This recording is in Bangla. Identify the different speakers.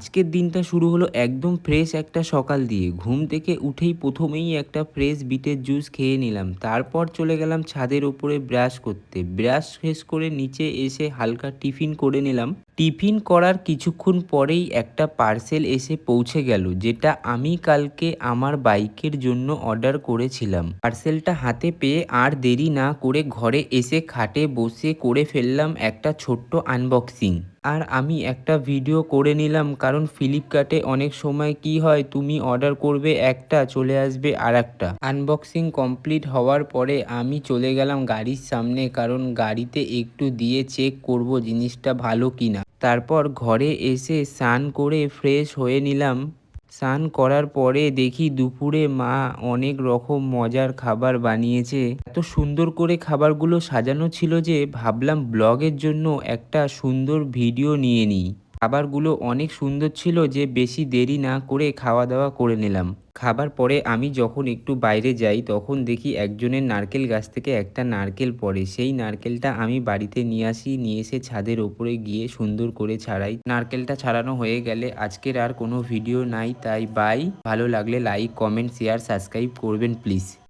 Speaker 1: আজকের দিনটা শুরু হলো একদম ফ্রেশ একটা সকাল দিয়ে। ঘুম থেকে উঠেই প্রথমেই একটা ফ্রেশ বিটের জুস খেয়ে নিলাম। তারপর চলে গেলাম ছাদের উপরে ব্রাশ করতে। ব্রাশ শেষ করে নিচে এসে হালকা টিফিন করে নিলাম। টিফিন করার কিছুক্ষণ পরেই একটা পার্সেল এসে পৌঁছে গেল, যেটা আমি কালকে আমার বাইকের জন্য অর্ডার করেছিলাম। পার্সেলটা হাতে পেয়ে আর দেরি না করে ঘরে এসে খাটে বসে করে ফেললাম একটা ছোট্ট আনবক্সিং। আর আমি একটা ভিডিও করে নিলাম, কারণ ফ্লিপকার্টে অনেক সময় কি হয়, তুমি অর্ডার করবে একটা, চলে আসবে আরেকটা। আনবক্সিং কমপ্লিট হওয়ার পরে আমি চলে গেলাম গাড়ির সামনে, কারণ গাড়িতে একটু দিয়ে চেক করব জিনিসটা ভালো কিনা। তারপর ঘরে এসে স্নান করে ফ্রেশ হয়ে নিলাম। স্নান করার পরে দেখি দুপুরে মা অনেক রকম মজার খাবার বানিয়েছে। এত সুন্দর করে খাবারগুলো সাজানো ছিল যে ভাবলাম ব্লগের জন্য একটা সুন্দর ভিডিও নিয়ে নিই। খাবারগুলো অনেক সুন্দর ছিল যে বেশি দেরি না করে খাওয়া দাওয়া করে নিলাম। খাবার পরে আমি যখন একটু বাইরে যাই তখন দেখি একজনের নারকেল গাছ থেকে একটা নারকেল পড়ে। সেই নারকেলটা আমি বাড়িতে নিয়ে আসি, নিয়ে এসে ছাদের ওপরে গিয়ে সুন্দর করে ছাড়াই। নারকেলটা ছাড়ানো হয়ে গেলে আজকের আর কোনো ভিডিও নাই, তাই বাই। ভালো লাগলে লাইক, কমেন্ট, শেয়ার, সাবস্ক্রাইব করবেন প্লিজ।